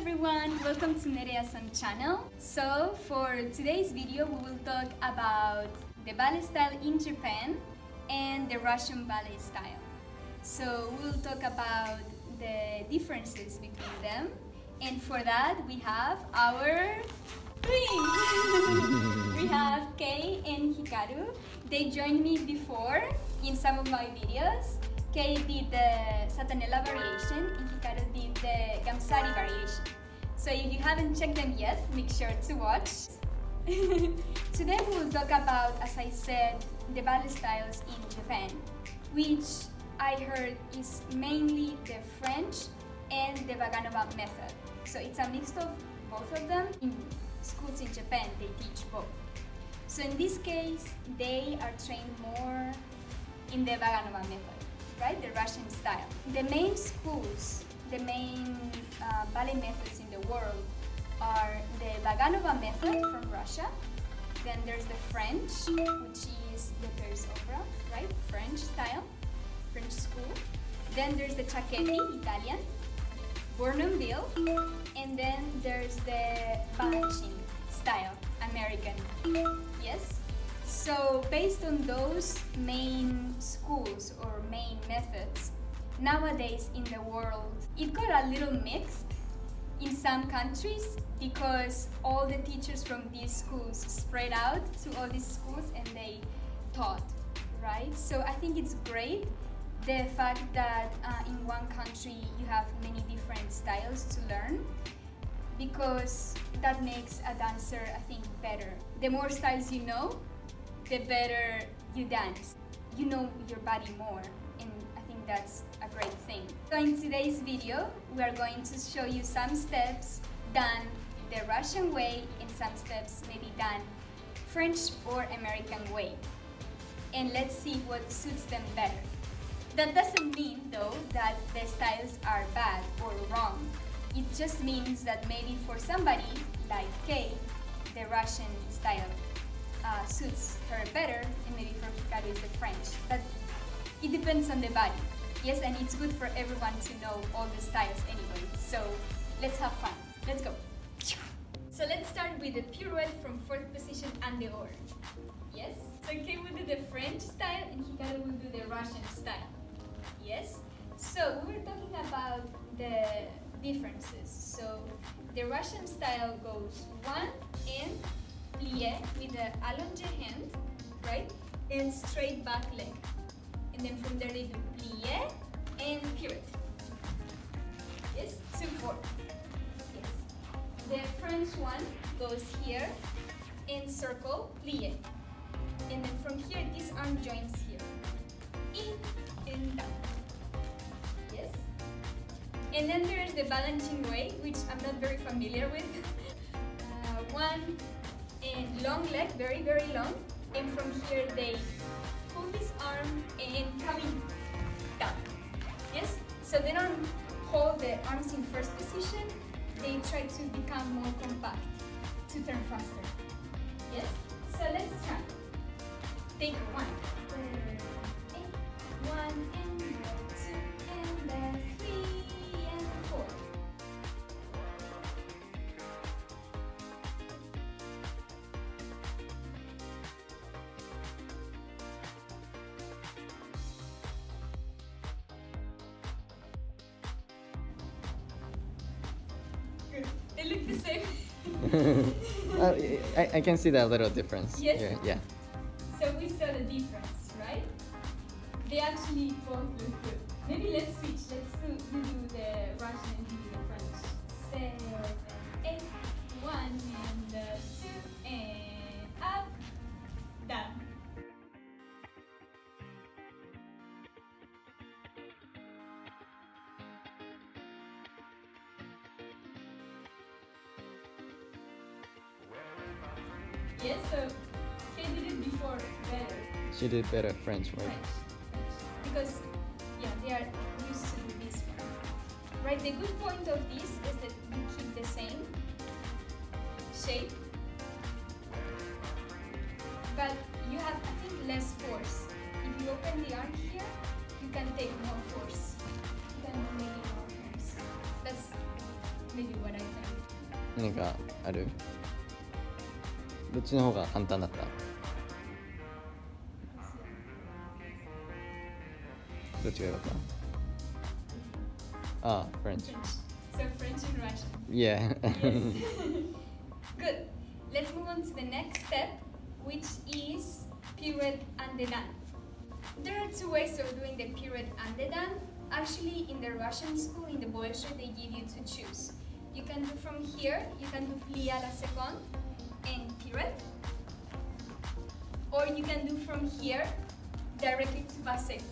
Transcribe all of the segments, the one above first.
everyone, welcome to Nerea San Channel. So for today's video we will talk about the ballet style in Japan and the Russian ballet style. So we will talk about the differences between them, and for that we have our twins! We have Kei and Hikaru. They joined me before in some of my videos. Kei did the Satanella variation and Hikaru did the Gamsari variation. So if you haven't checked them yet, make sure to watch. Today we will talk about, as I said, the ballet styles in Japan, which I heard is mainly the French and the Vaganova method. So it's a mix of both of them. In schools in Japan, they teach both. So in this case, they are trained more in the Vaganova method, right? The Russian style. The main schools, the main ballet methods in the world are the Vaganova method from Russia. Then there's the French, which is the Paris opera, right? French style, French school. Then there's the Cecchetti, Italian, Bournonville, and then there's the Balanchine style, American. Yes? So based on those main schools or main methods, nowadays in the world, it got a little mixed in some countries because all the teachers from these schools spread out to all these schools and they taught, right? So I think it's great the fact that in one country you have many different styles to learn, because that makes a dancer, I think, better. The more styles you know, the better you dance. You know your body more, and I think that's a great thing. So in today's video, we are going to show you some steps done the Russian way and some steps maybe done French or American way. And let's see what suits them better. That doesn't mean, though, that the styles are bad or wrong. It just means that maybe for somebody like Kei, the Russian style suits her better, and maybe for Hikaru is the French. But it depends on the body. Yes, and it's good for everyone to know all the styles anyway. So let's have fun. Let's go. So let's start with the pirouette from fourth position and the oar. Yes? So Kei will do the French style and Hikaru will do the Russian style. Yes? So we were talking about the differences. So the Russian style goes one and plie with the allonge hand, right? And straight back leg. And then from there they do plie and pirouette. Yes? 2-4. Yes. The French one goes here and circle plie. And then from here this arm joins here. In and down. Yes? And then there's the balancing way, which I'm not very familiar with. One and long leg, very, very long. And from here they pull this arm and coming down. Yes? So they don't hold the arms in first position. They try to become more compact to turn faster. Yes? So let's try. Take one. One and go, two and then 3 and 4. Good. They look the same. I can see that little difference. Yes? Here. Yeah. So we saw the difference, right? They actually both look good. Maybe let's switch. Let's do the Russian and you do the French. 7, 8, 1 and 2 and up, down. Yes, so Kei did it before better. She did better French way. French. Because, yeah, they are used to do this one. Right, the good point of this is that you keep the same shape, but you have, I think, less force. If you open the arm here, you can take more force. You can do maybe more force. That's maybe what I think. 何かある？どっちの方が簡単だった？どっちが良かった？あ、French. So French and Russian. Yeah. Yes. Good. Let's move on to the next step, which is pirouette and dedans. There are two ways of doing the pirouette and dedans. Actually, in the Russian school, in the Bolshoi, they give you to choose. You can do from here, you can do plie à la seconde and pirouette. Or you can do from here, directly to basset.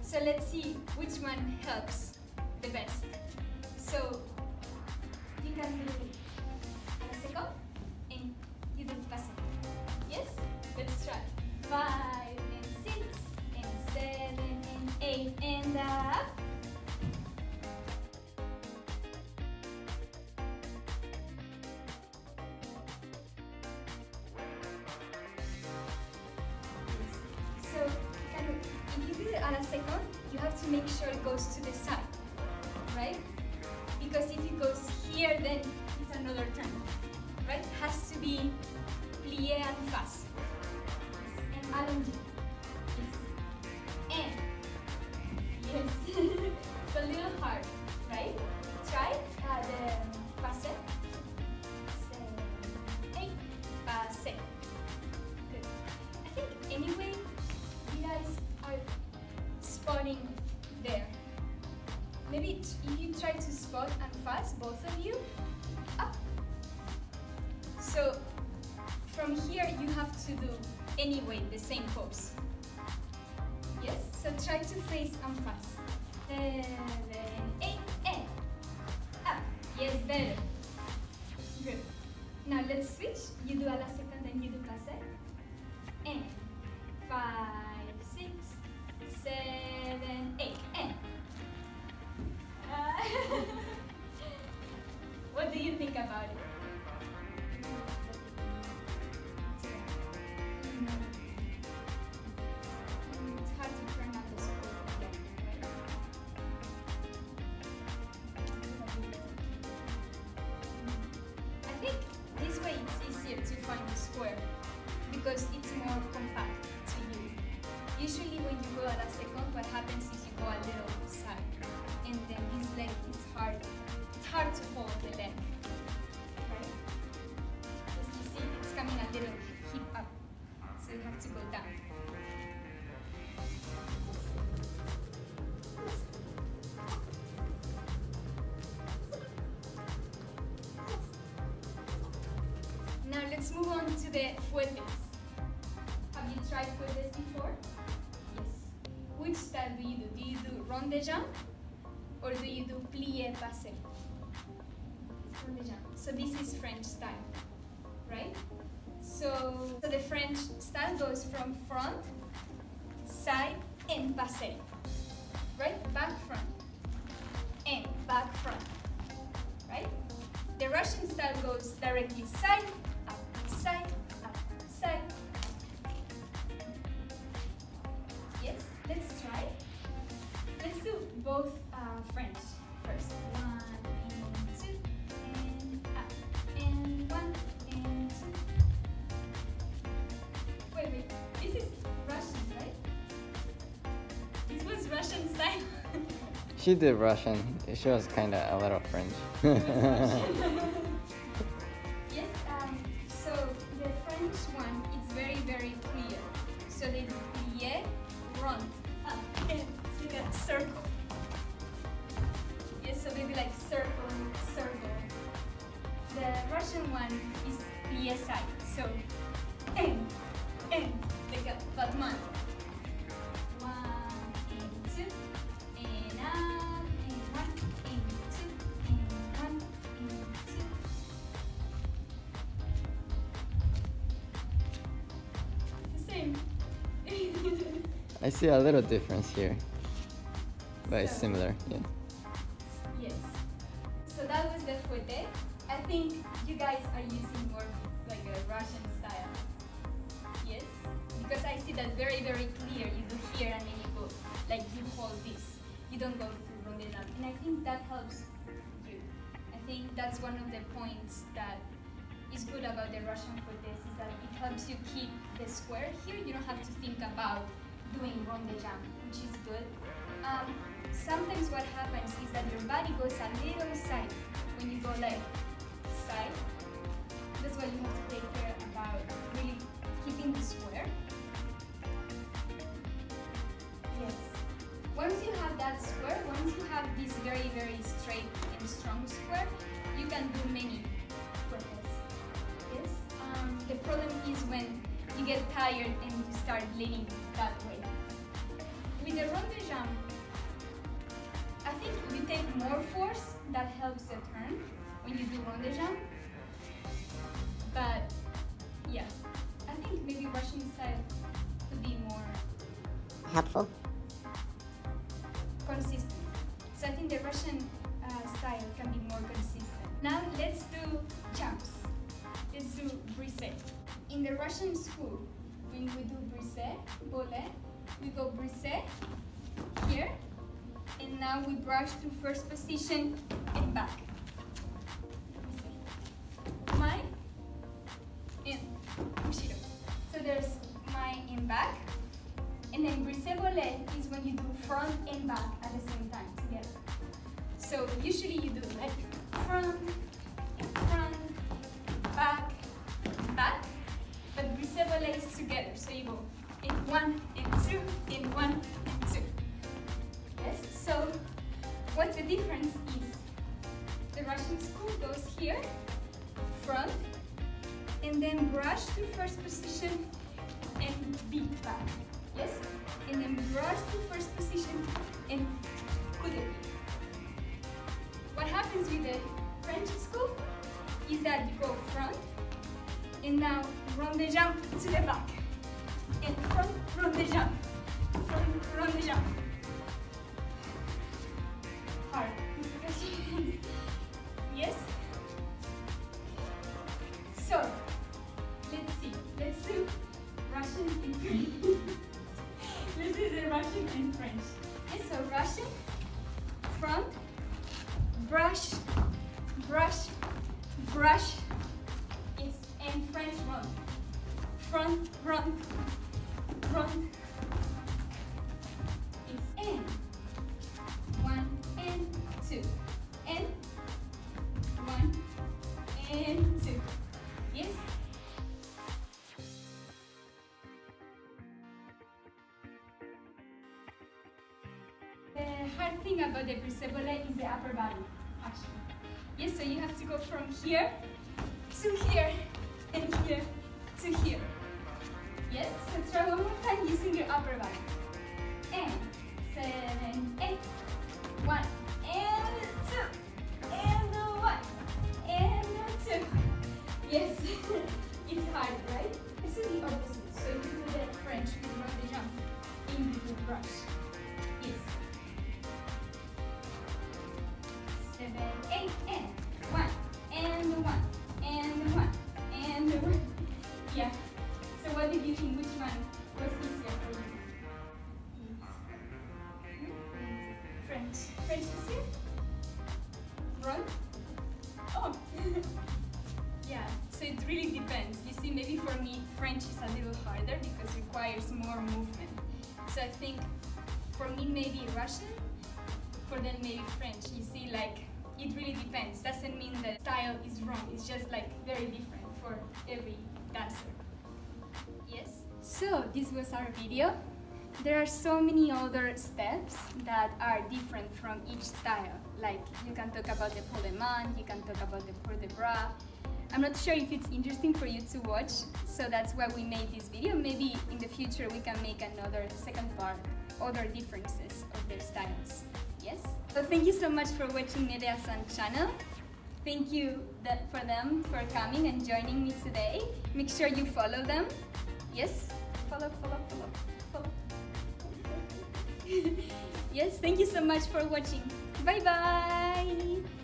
So let's see which one helps the best. So you can do à la seconde and you do basset. Yes? Let's try. 5 and 6 and 7 and 8 and up. So if you do it on a second, you have to make sure it goes to the side, right? Because if it goes here, then it's another turn, right? It has to be plié and fast. And allongé. Yes. And yes, it's a little hard, right? Try the basset. 7, 8, basset. Good. I think anyway, you guys are spotting there. Maybe if you try to spot and fast, both of you, up. So from here, you have to do anyway the same pose. Yes, so try to face and fast. 7, 8, and up. Yes, better. Good. Now let's switch. You do a la seconde and you do basset. And 5, 6, 7, 8, and. What do you think about it? It's hard to turn out the square again, right? I think this way it's easier to find the square because it's more compact to you. Usually when you go at a second, what happens is you go a little side, and then this leg is hard. It's hard to hold the leg, right? As you see, it's coming a little hip up, so you have to go down. Now let's move on to the fouettes. Have you tried fouettes before? Yes. Which style do you do? Do you do rond de jambe or do you do plié passé? Rond de jambe. So this is French style, right? So the French style goes from front, side, and passé, right? Back, front, and back, front, right? The Russian style goes directly side, up, side, up, side. Yes, let's try. Let's do both French first. 1 and 2 and up, and 1 and 2. Wait, this is Russian, right? This was Russian style. She did Russian. She was kind of a little French. Yes, so the French one is very, very clear. So they do plié, rond, up, and it's like a circle. Yes, so they do like circle, circle. The Russian one is plié side. So, and, like a Batman. 1 and 2, and up, and 1 and 2, and 1 and 2. It's the same. I see a little difference here, but it's So- similar. Yeah. Yes. So that was the fouette. I think you guys are using more like a Russian style. Yes? Because I see that very, very clear. You do here and then you go, like you hold this. You don't go through rond de jambe. And I think that helps you. think that's one of the points that is good about the Russian for this, is that it helps you keep the square. Here you don't have to think about doing rond de jambe, which is good. Sometimes what happens is that your body goes a little side when you go like side. That's why you have to take care about really keeping the square. Yes. Once you have that square, once you have this very, very straight and strong square, you can do many for this. Yes. The problem is when you get tired and you start leaning that way. With the rond de jambe, I think you take more force, that helps the turn when you do rond de jambe. But yeah, I think maybe Russian style could be more helpful, consistent. So I think the Russian style can be more consistent. Now let's do jumps. Let's do brise. In the Russian school, when we do brise, ballet, we go brise here, and now we brush through first position and back. My and ushiro. So there's my and back, and then brise ballet is when you do front and back at the same time together. So usually you do like front, back, back, but brise ballet is together. So you go in 1 and 2, in 1 and 2. Yes. So what's the difference is the Russian school goes here, front, and then brush through first position and beat back. Yes? And then brush through first position and coude. What happens with the French school is that you go front, and now rond de jambe to the back. And front, rond de jambe. Front, rond de jambe. Hard. Yes? So, let's see. Let's do Russian and French. Let's do the Russian and French. Okay, so Russian, front, brush, brush, brush. Yes, and French run. Front, run, run. Yes, and 1 and 2. And 1 and 2. Yes? The hard thing about the brise ballet is the upper body action. Yes, so you have to go from here to here and here to here. Yes, so try one more time using your upper body. And 7, 8. 1 and 2 and 1 and 2. Yes, it's hard, right? This is the opposite. So you do the French with rond de jambe in the brush. Yes. 7, 8 and 1 and 1 and 1 and 1. Yeah. So what did you think? Which one was easier for you? French. French easier? Front? Oh. Yeah, so it really depends. You see, maybe for me, French is a little harder because it requires more movement. So I think for me, maybe Russian, for them, maybe French. You see, like, it really depends. Doesn't mean the style is wrong. It's just like very different for every dancer. Yes? So this was our video. There are so many other steps that are different from each style. Like, you can talk about the pole de main, you can talk about the port de bras. I'm not sure if it's interesting for you to watch, so that's why we made this video. Maybe in the future we can make another second part, other differences of their styles. Yes? So thank you so much for watching Nerea San Channel. Thank you for them for coming and joining me today. Make sure you follow them. Yes? Follow. Yes, thank you so much for watching. Bye bye!